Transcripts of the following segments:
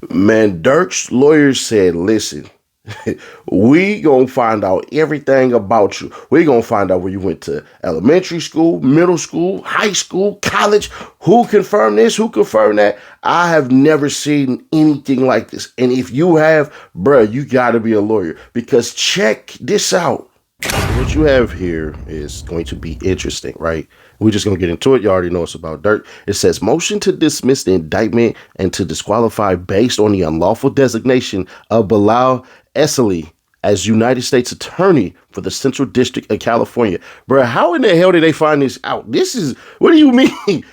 Man, Durk'S lawyers said, listen, we gonna find out everything about you. We gonna find out where you went to elementary school, middle school, high school, college. Who confirmed this? Who confirmed that? I have never seen anything like this. And if you have, bruh, you gotta be a lawyer because check this out. What you have here is going to be interesting, right? We're just going to get into it. You already know it's about Durk. It says motion to dismiss the indictment and to disqualify based on the unlawful designation of Bilal Essayli as United States Attorney for the Central District of California. Bro, how in the hell did they find this out? What do you mean?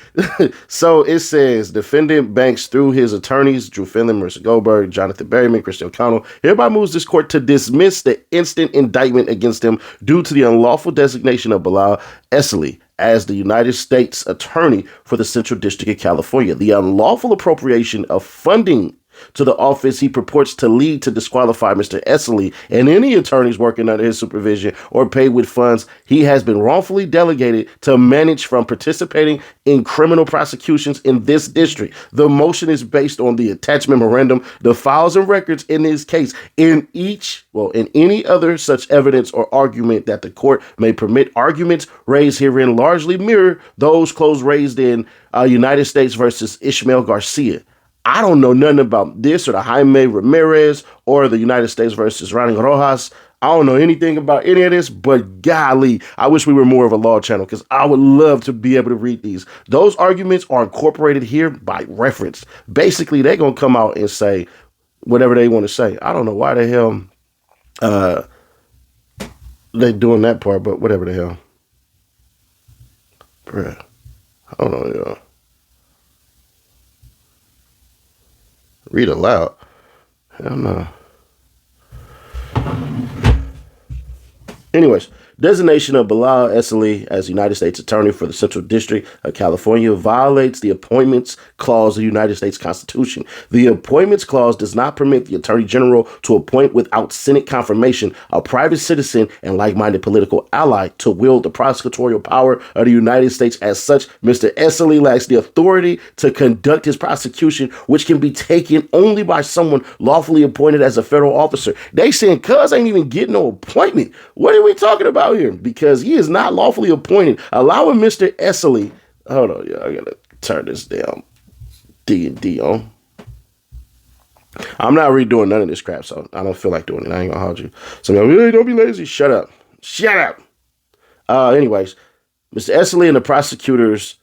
So it says defendant Banks through his attorneys, Drew Finland, Marissa Goldberg, Jonathan Berryman, Christian O'Connell, hereby moves this court to dismiss the instant indictment against him due to the unlawful designation of Bilal Essayli as the United States Attorney for the Central District of California. The unlawful appropriation of funding to the office he purports to lead to disqualify Mr. Essayli and any attorneys working under his supervision or paid with funds he has been wrongfully delegated to manage from participating in criminal prosecutions in this district. The motion is based on the attached memorandum, the files and records in this case, in any other such evidence or argument that the court may permit. Arguments raised herein largely mirror those raised in United States versus Ishmael Garcia. I don't know nothing about this or the Jaime Ramirez or the United States versus Ronnie Rojas. I don't know anything about any of this, but golly, I wish we were more of a law channel because I would love to be able to read these. Those arguments are incorporated here by reference. Basically, they're going to come out and say whatever they want to say. I don't know why the hell they're doing that part, but whatever the hell. Bruh, hold on, y'all. Read aloud. Hell no. Anyways, designation of Bilal Essayli as United States Attorney for the Central District of California violates the Appointments Clause of the United States Constitution. The Appointments Clause does not permit the Attorney General to appoint without Senate confirmation a private citizen and like-minded political ally to wield the prosecutorial power of the United States. As such, Mr. Essayli lacks the authority to conduct his prosecution, which can be taken only by someone lawfully appointed as a federal officer. They saying cuz ain't even getting no appointment. What are we talking about here? Because he is not lawfully appointed, allowing Mr. Essayli. Hold on, y'all. I gotta turn this down. D&D on. I'm not redoing none of this crap, so I don't feel like doing it. I ain't gonna hold you. So hey, don't be lazy. Shut up. Shut up. Anyways, Mr. Essayli and the prosecutors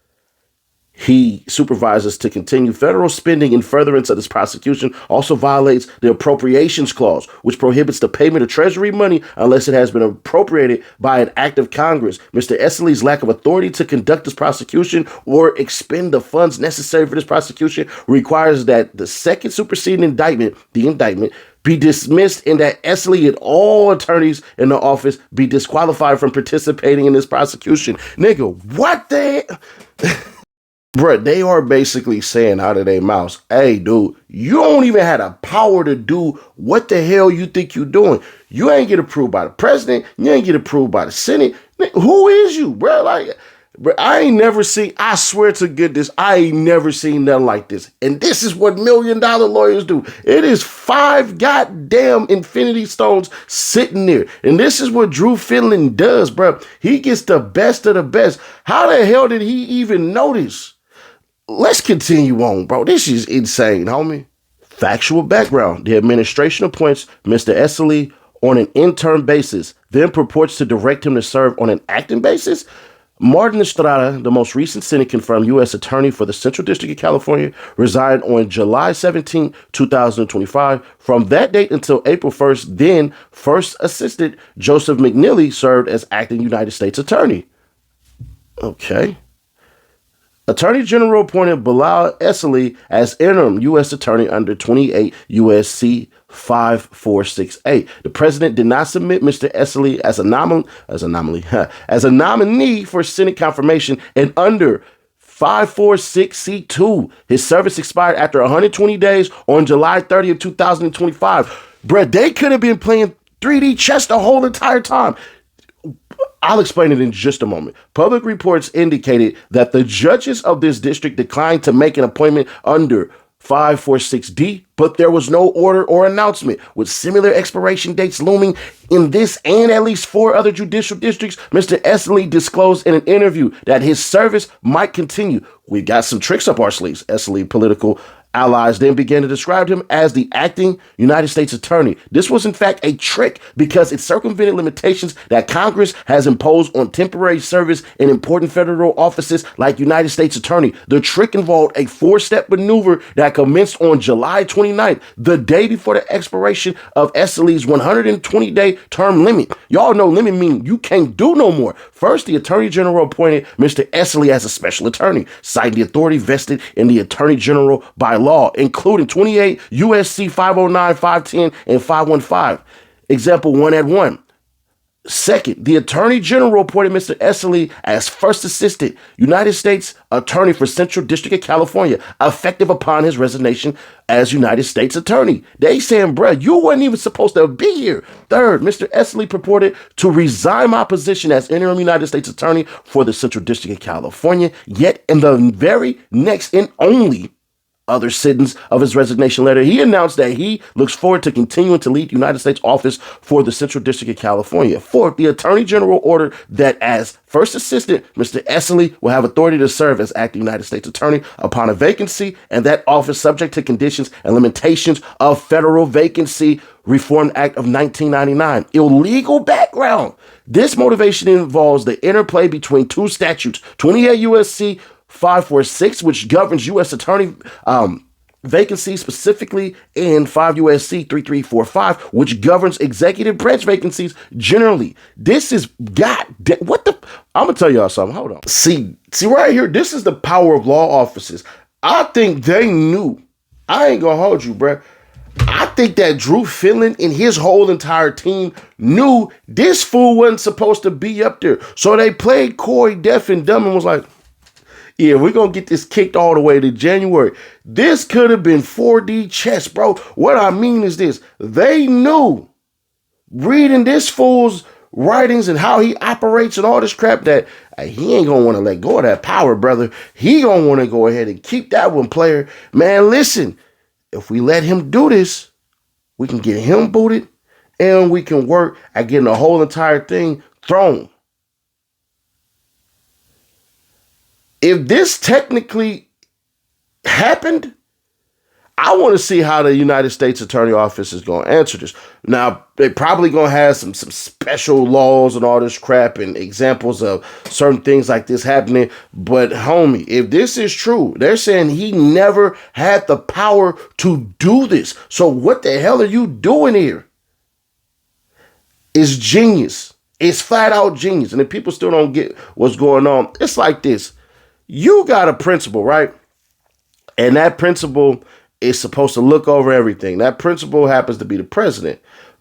he supervises to continue federal spending in furtherance of this prosecution also violates the Appropriations Clause, which prohibits the payment of Treasury money unless it has been appropriated by an act of Congress. Mr. Essayli's lack of authority to conduct this prosecution or expend the funds necessary for this prosecution requires that the second superseding indictment, the indictment, be dismissed and that Essayli and all attorneys in the office be disqualified from participating in this prosecution. Nigga, what the... Bruh, they are basically saying out of their mouths, hey, dude, you don't even have the power to do what the hell you think you're doing. You ain't get approved by the president. You ain't get approved by the Senate. Who is you, bruh? Like, bruh, I swear to goodness, I ain't never seen nothing like this. And this is what $1 million lawyers do. It is 5 goddamn infinity stones sitting there. And this is what Drew Finland does, bruh. He gets the best of the best. How the hell did he even notice? Let's continue on, bro. This is insane, homie. Factual background. The administration appoints Mr. Essayli on an interim basis, then purports to direct him to serve on an acting basis. Martin Estrada, the most recent Senate-confirmed U.S. Attorney for the Central District of California, resigned on July 17, 2025. From that date until April 1st, then First Assistant Joseph McNeely served as acting United States Attorney. Okay. Attorney General appointed Bilal Essayli as interim U.S. Attorney under 28 U.S.C. 5468. The president did not submit Mr. Essayli as a nominee for Senate confirmation, and under 546C2, his service expired after 120 days on July 30th, 2025. Bruh, they could have been playing 3D chess the whole entire time. I'll explain it in just a moment. Public reports indicated that the judges of this district declined to make an appointment under 546D, but there was no order or announcement. With similar expiration dates looming in this and at least 4 other judicial districts, Mr. Essayli disclosed in an interview that his service might continue. We got some tricks up our sleeves. Essayli political allies then began to describe him as the acting United States attorney. This was in fact a trick because it circumvented limitations that Congress has imposed on temporary service in important federal offices like United States attorney. The trick involved a 4-step maneuver that commenced on July 29th, the day before the expiration of Essayli's 120-day term limit. Y'all know limit mean you can't do no more. First, the Attorney General appointed Mr. Essayli as a special attorney, citing the authority vested in the Attorney General by law, including 28 U.S.C. 509, 510, and 515. Example 1 at 1. Second, the Attorney General appointed Mr. Essayli as First Assistant United States Attorney for Central District of California, effective upon his resignation as United States Attorney. They saying, bruh, you weren't even supposed to be here. Third, Mr. Essayli purported to resign my position as interim United States Attorney for the Central District of California, yet in the very next and only other sentence of his resignation letter, he announced that he looks forward to continuing to lead the United States office for the Central District of California. Fourth, the Attorney General ordered that as First Assistant, Mr. Essayli will have authority to serve as acting United States Attorney upon a vacancy, and that office subject to conditions and limitations of Federal Vacancy Reform Act of 1999. Illegal background. This motivation involves the interplay between 2 statutes, 28 U.S.C. 546, which governs U.S. attorney vacancies specifically, and 5 U.S.C. 3345, which governs executive branch vacancies generally. This is what the, I'm gonna tell y'all something. Hold on. See right here, this is the power of law offices. I think they knew. I ain't gonna hold you, bruh. I think that Drew Finland and his whole entire team knew this fool wasn't supposed to be up there. So they played coy, deaf, and dumb and was like, yeah, we're going to get this kicked all the way to January. This could have been 4D chess, bro. What I mean is this. They knew, reading this fool's writings and how he operates and all this crap, that he ain't going to want to let go of that power, brother. He going to want to go ahead and keep that one, player. Man, listen, if we let him do this, we can get him booted and we can work at getting the whole entire thing thrown. If this technically happened, I want to see how the United States Attorney Office is going to answer this. Now, they probably going to have some special laws and all this crap and examples of certain things like this happening. But, homie, if this is true, they're saying he never had the power to do this. So what the hell are you doing here? It's genius. It's flat out genius. And if people still don't get what's going on, it's like this. You got a principal, right? And that principal is supposed to look over everything. That principal happens to be the president.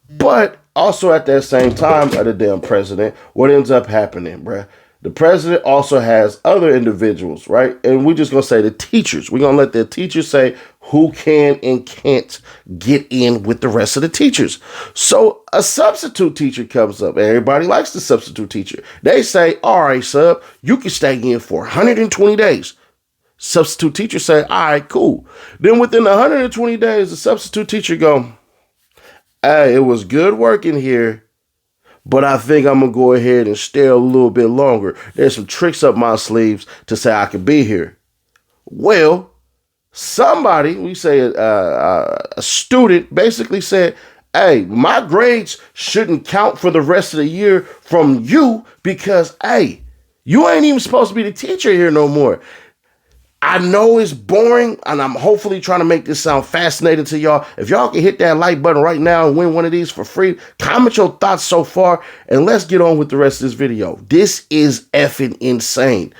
But also at that same time of the damn president, what ends up happening, bruh? The president also has other individuals, right? And we're just going to say the teachers. We're going to let the teachers say who can and can't get in with the rest of the teachers. So a substitute teacher comes up. Everybody likes the substitute teacher. They say, all right, sub, you can stay in for 120 days. Substitute teacher say, all right, cool. Then within the 120 days, the substitute teacher go, hey, it was good working here, but I think I'm going to go ahead and stay a little bit longer. There's some tricks up my sleeves to say I can be here. Well, somebody, we say a student, basically said, hey, my grades shouldn't count for the rest of the year from you because, hey, you ain't even supposed to be the teacher here no more. I know it's boring, and I'm hopefully trying to make this sound fascinating to y'all. If y'all can hit that like button right now and win one of these for free, comment your thoughts so far, and let's get on with the rest of this video. This is effing insane.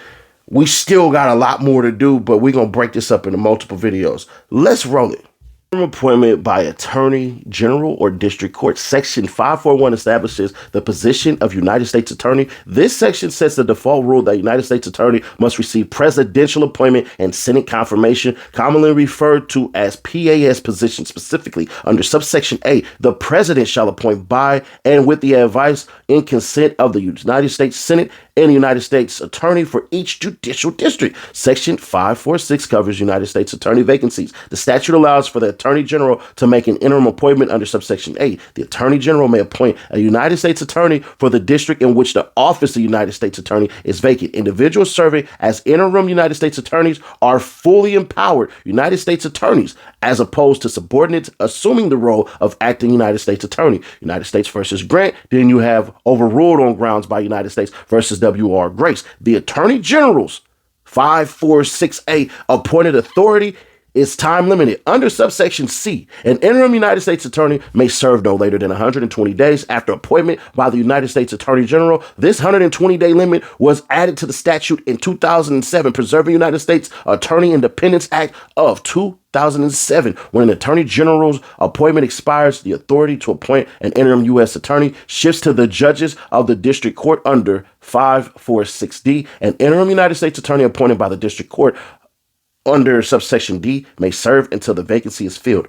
We still got a lot more to do, but we're going to break this up into multiple videos. Let's roll it. Appointment by Attorney General or District Court. Section 541 establishes the position of United States Attorney. This section sets the default rule that United States Attorney must receive presidential appointment and Senate confirmation, commonly referred to as PAS position. Specifically, under subsection A, the president shall appoint by and with the advice and consent of the United States Senate and a United States attorney for each judicial district. Section 546 covers United States attorney vacancies. The statute allows for the Attorney General to make an interim appointment under subsection 8. The Attorney General may appoint a United States attorney for the district in which the office of United States attorney is vacant. Individuals serving as interim United States attorneys are fully empowered United States attorneys, as opposed to subordinates assuming the role of acting United States attorney. United States versus Grant. Then you have overruled on grounds by United States versus W.R. Grace. The Attorney General's 546A appointed authority is time limited. Under subsection C, an interim United States attorney may serve no later than 120 days after appointment by the United States Attorney General. This 120-day limit was added to the statute in 2007, preserving United States Attorney Independence Act of 2007. When an Attorney General's appointment expires, the authority to appoint an interim U.S. attorney shifts to the judges of the district court under 546D. An interim United States attorney appointed by the district court under subsection D may serve until the vacancy is filled.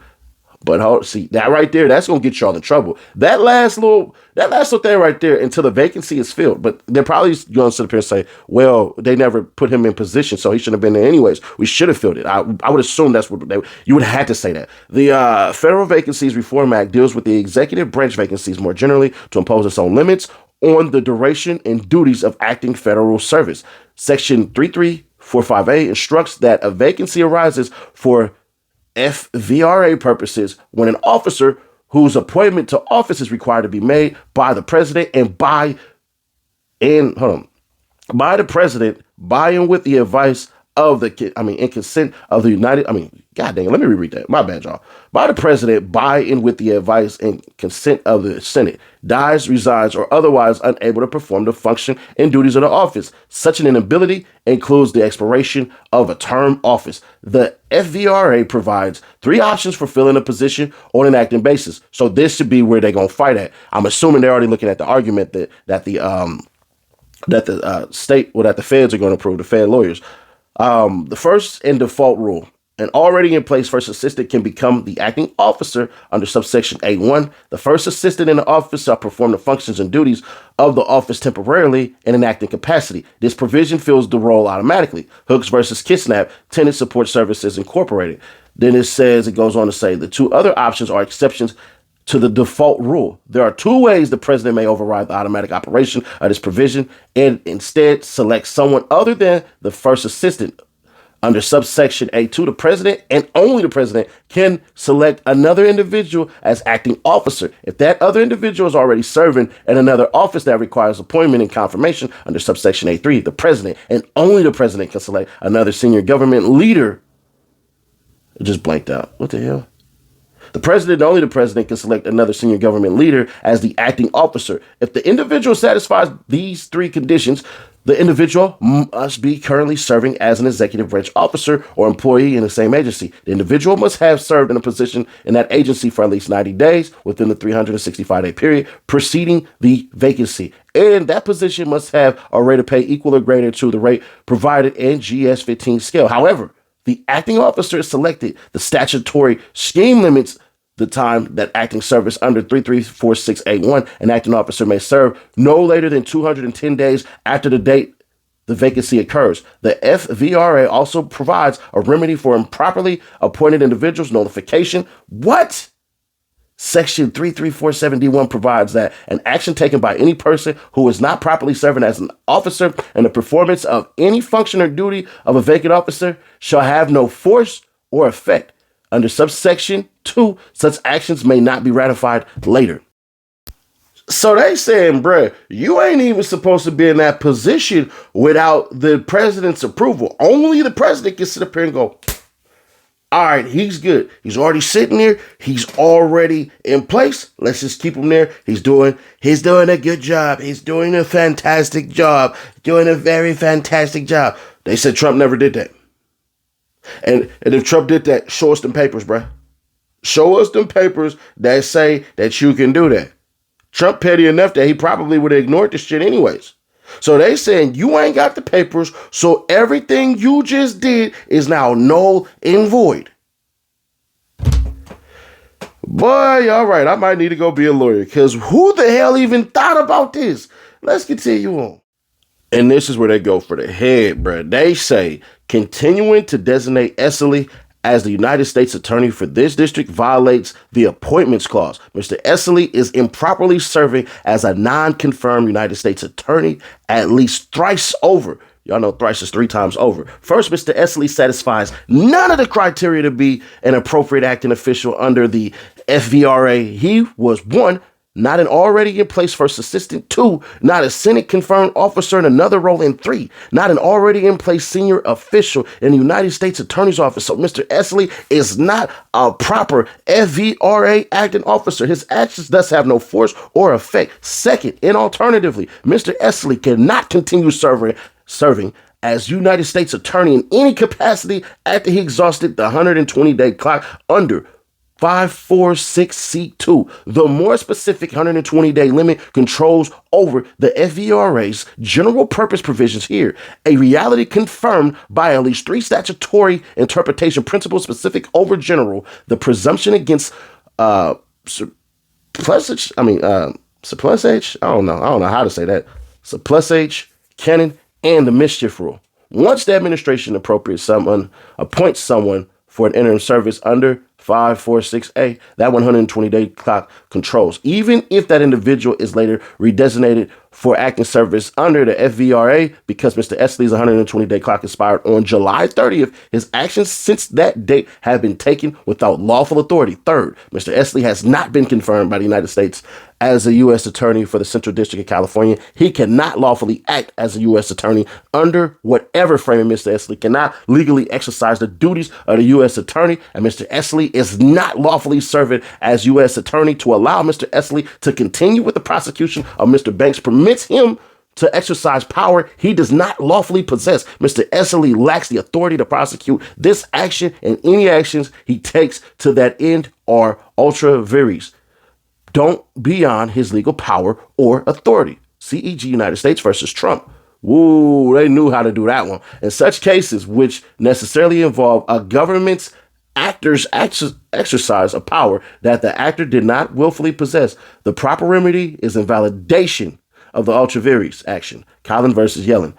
But see that right there, that's gonna get y'all in trouble. That last little thing right there, until the vacancy is filled. But they're probably gonna sit up here and say, well, they never put him in position, so he shouldn't have been there anyways. We should have filled it. I would assume that's what you would have had to say that. The Federal Vacancies Reform Act deals with the executive branch vacancies more generally to impose its own limits on the duration and duties of acting federal service. Section 3345A instructs that a vacancy arises for FVRA purposes when an officer whose appointment to office is required to be made by the president by the president by and with the advice of in consent of the God dang it, let me reread that. My bad, y'all. By the president, by and with the advice and consent of the Senate, dies, resigns, or otherwise unable to perform the function and duties of the office. Such an inability includes the expiration of a term office. The FVRA provides 3 options for filling a position on an acting basis. So this should be where they're gonna fight at. I'm assuming they're already looking at the argument that the feds are going to approve, the Fed lawyers. The first and default rule. An already in place first assistant can become the acting officer under subsection A1. The first assistant in the office shall perform the functions and duties of the office temporarily in an acting capacity. This provision fills the role automatically. Hooks versus Kitsnap, Tenant Support Services Incorporated. Then it goes on to say the 2 other options are exceptions to the default rule. There are 2 ways the president may override the automatic operation of this provision and instead select someone other than the first assistant. Under subsection A2, the president and only the president can select another individual as acting officer. If that other individual is already serving in another office that requires appointment and confirmation under subsection A3, the president and only the president can select another senior government leader. It just blanked out. What the hell? The president and only the president can select another senior government leader as the acting officer. If the individual satisfies these 3 conditions, the individual must be currently serving as an executive branch officer or employee in the same agency. The individual must have served in a position in that agency for at least 90 days within the 365-day period preceding the vacancy. And that position must have a rate of pay equal or greater to the rate provided in GS-15 scale. However, the acting officer is selected. The statutory scheme limits the time that acting service under 3346A1, an acting officer may serve no later than 210 days after the date the vacancy occurs. The FVRA also provides a remedy for improperly appointed individuals, notification. What? Section 3347D1 provides that an action taken by any person who is not properly serving as an officer in the performance of any function or duty of a vacant officer shall have no force or effect. Under subsection 2, such actions may not be ratified later. So they saying, bruh, you ain't even supposed to be in that position without the president's approval. Only the president can sit up here and go, all right, he's good. He's already sitting there. He's already in place. Let's just keep him there. He's doing a good job. He's doing a fantastic job. Doing a very fantastic job. They said Trump never did that. And if Trump did that, show us them papers, bruh. Show us them papers that say that you can do that. Trump petty enough that he probably would have ignored this shit anyways. So they saying you ain't got the papers, so everything you just did is now null and void. Boy, all right, I might need to go be a lawyer because who the hell even thought about this? Let's continue on. And this is where they go for the head, bro. They say continuing to designate Essayli as the United States Attorney for this district violates the Appointments Clause. Mr. Essayli is improperly serving as a non-confirmed United States Attorney at least thrice over. Y'all know thrice is 3 times over. First, Mr. Essayli satisfies none of the criteria to be an appropriate acting official under the FVRA. He was 1, not an already in place first assistant; 2, not a Senate confirmed officer in another role; and 3, not an already in place senior official in the United States Attorney's Office. So Mr. Essayli is not a proper FVRA acting officer. His actions thus have no force or effect. Second, and alternatively, Mr. Essayli cannot continue serving as United States Attorney in any capacity after he exhausted the 120-day clock under 546C2. The more specific 120-day limit controls over the FVRA's general purpose provisions here, a reality confirmed by at least 3 statutory interpretation principles specific over general, the presumption against surplusage, surplusage, I don't know how to say that, surplusage, canon, and the mischief rule. Once the administration appoints someone for an interim service under 546A, that 120-day clock controls, even if that individual is later redesignated for acting service under the FVRA. Because Mr. Essayli's 120-day clock expired on July 30th, his actions since that date have been taken without lawful authority. Third, Mr. Essayli has not been confirmed by the United States as a U.S. attorney for the Central District of California. He cannot lawfully act as a U.S. attorney under whatever framing. Mr. Essayli cannot legally exercise the duties of the U.S. attorney, and Mr. Essayli is not lawfully serving as U.S. attorney. To allow Mr. Essayli to continue with the prosecution of Mr. Banks permits him to exercise power he does not lawfully possess. Mr. Essayli lacks the authority to prosecute this action, and any actions he takes to that end are ultra vires, don't beyond his legal power or authority. CEG United States versus Trump. Woo, they knew how to do that one. In such cases, which necessarily involve a government's actor's exercise of power that the actor did not willfully possess, the proper remedy is invalidation of the ultra vires action. Collin versus Yellen.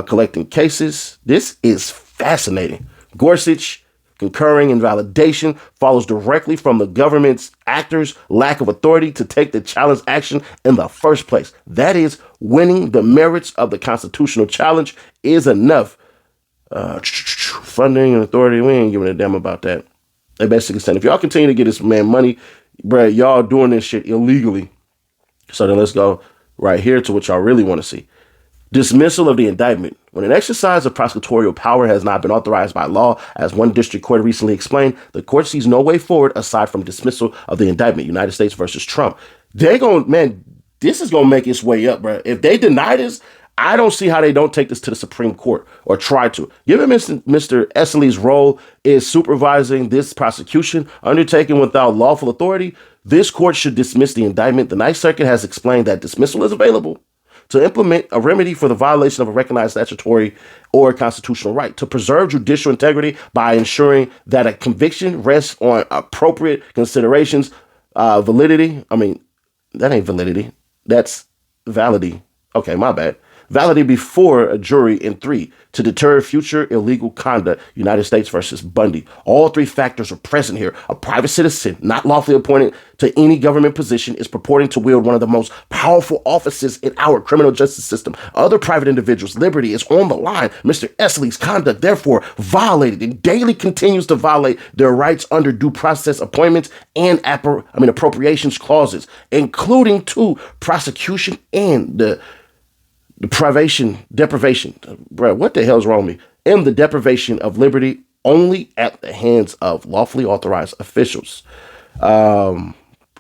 Collecting cases. This is fascinating. Gorsuch concurring invalidation follows directly from the government's actor's lack of authority to take the challenge action in the first place. That is, winning the merits of the constitutional challenge is enough. Funding and authority, we ain't giving a damn about that. They basically said, if y'all continue to get this man money, bruh, y'all doing this shit illegally. So then let's go right here to what y'all really want to see. Dismissal of the indictment. When an exercise of prosecutorial power has not been authorized by law, as one district court recently explained, the court sees no way forward aside from dismissal of the indictment. United States versus Trump. This is going to make its way up, bro. If they deny this, I don't see how they don't take this to the Supreme Court or try to. Given Mr. Essayli's role is supervising this prosecution undertaken without lawful authority, this court should dismiss the indictment. The Ninth Circuit has explained that dismissal is available to implement a remedy for the violation of a recognized statutory or constitutional right, to preserve judicial integrity by ensuring that a conviction rests on appropriate considerations, validity. That ain't validity. That's validity. Okay, my bad. Validity before a jury. In 3, to deter future illegal conduct. United States versus Bundy. All 3 factors are present here. A private citizen, not lawfully appointed to any government position, is purporting to wield one of the most powerful offices in our criminal justice system. Other private individuals' liberty is on the line. Mr. Essayli's conduct, therefore, violated and daily continues to violate their rights under due process appointments and appropriations clauses, including to prosecution and the deprivation, bro, what the hell's wrong with me? And the deprivation of liberty only at the hands of lawfully authorized officials.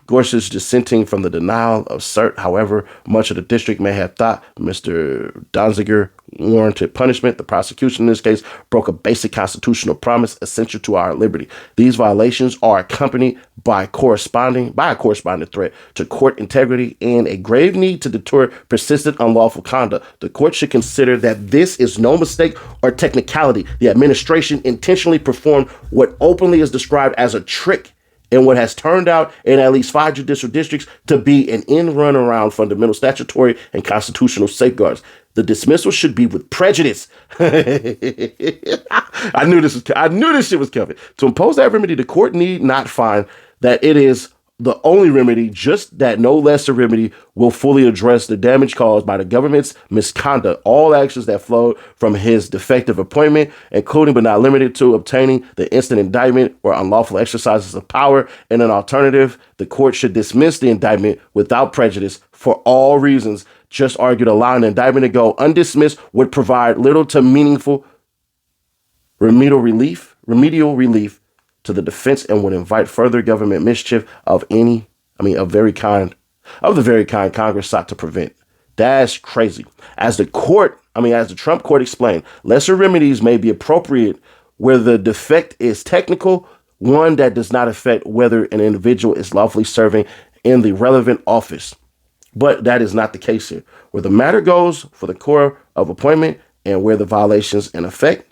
Gorsuch dissenting from the denial of cert. However, much of the district may have thought Mr. Donziger warranted punishment. The prosecution in this case broke a basic constitutional promise essential to our liberty. These violations are accompanied by a corresponding threat to court integrity and a grave need to deter persistent unlawful conduct. The court should consider that this is no mistake or technicality. The administration intentionally performed what openly is described as a trick in what has turned out in at least 5 judicial districts to be an end run around fundamental statutory and constitutional safeguards. The dismissal should be with prejudice. I knew this shit was coming. To impose that remedy, the court need not find that it is the only remedy, just that no lesser remedy will fully address the damage caused by the government's misconduct. All actions that flowed from his defective appointment, including but not limited to obtaining the instant indictment or unlawful exercises of power. In an alternative, the court should dismiss the indictment without prejudice for all reasons just argued. Allowing the indictment to go undismissed would provide little to meaningful remedial relief to the defense and would invite further government mischief of the very kind Congress sought to prevent. That's crazy. As the Trump court explained, lesser remedies may be appropriate where the defect is technical, one that does not affect whether an individual is lawfully serving in the relevant office. But that is not the case here. Where the matter goes for the core of appointment and where the violations affect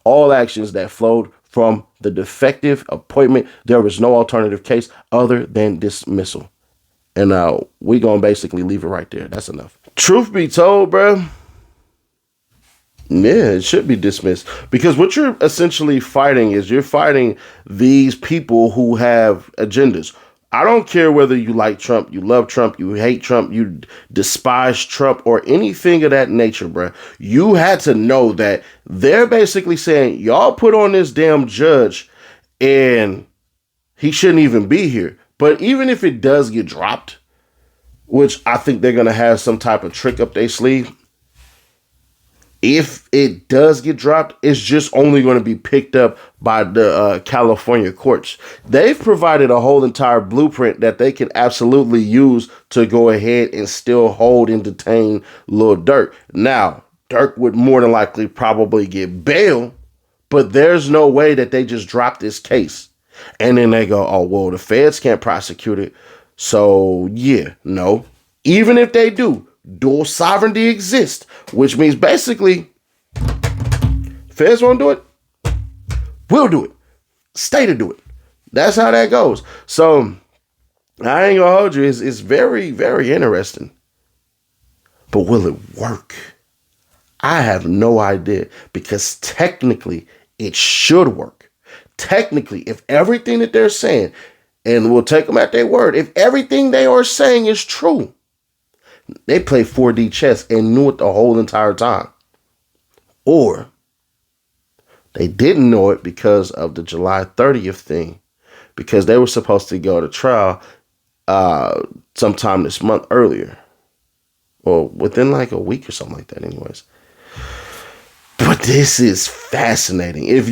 all actions that flowed from the defective appointment, there is no alternative case other than dismissal. And we gonna basically leave it right there. That's enough. Truth be told, bro, yeah, it should be dismissed, because what you're essentially fighting is you're fighting these people who have agendas. I don't care whether you like Trump, you love Trump, you hate Trump, you despise Trump, or anything of that nature, bro. You had to know that they're basically saying, y'all put on this damn judge and he shouldn't even be here. But even if it does get dropped, which I think they're going to have some type of trick up their sleeve, if it does get dropped, it's just only going to be picked up by the California courts. They've provided a whole entire blueprint that they can absolutely use to go ahead and still hold and detain Lil Durk. Now, Durk would more than likely probably get bail, but there's no way that they just drop this case. And then they go, oh, well, the feds can't prosecute it. So, yeah, no. Even if they do, dual sovereignty exists, which means basically feds won't do it, we'll do it, stay to do it. That's how that goes. So I ain't gonna hold you, it's very, very interesting, but will it work? I have no idea, because technically it should work. Technically, if everything that they're saying, and we'll take them at their word, if everything they are saying is true, they played 4D chess and knew it the whole entire time. Or they didn't know it because of the July 30th thing, because they were supposed to go to trial sometime this month earlier, or within like a week or something like that anyways. But this is fascinating. If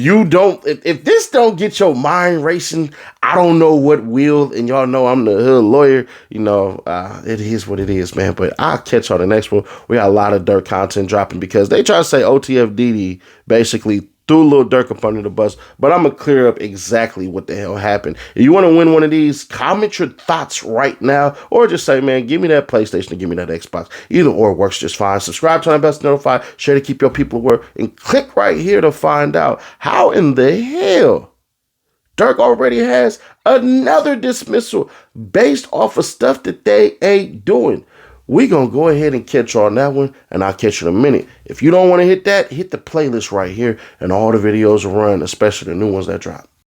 this don't get your mind racing, I don't know what will. And y'all know I'm the hood lawyer. It is what it is, man. But I'll catch y'all the next one. We got a lot of Durk content dropping, because they try to say OTFDD basically threw Lil Durk up under the bus. But I'm going to clear up exactly what the hell happened. If you want to win one of these, comment your thoughts right now. Or just say, man, give me that PlayStation and give me that Xbox. Either or works just fine. Subscribe, turn on bell to notify, share to keep your people at work, and click right here to find out how in the hell Durk already has another dismissal based off of stuff that they ain't doing. We gonna go ahead and catch you on that one, and I'll catch you in a minute. If you don't want to hit that, hit the playlist right here, and all the videos will run, especially the new ones that drop.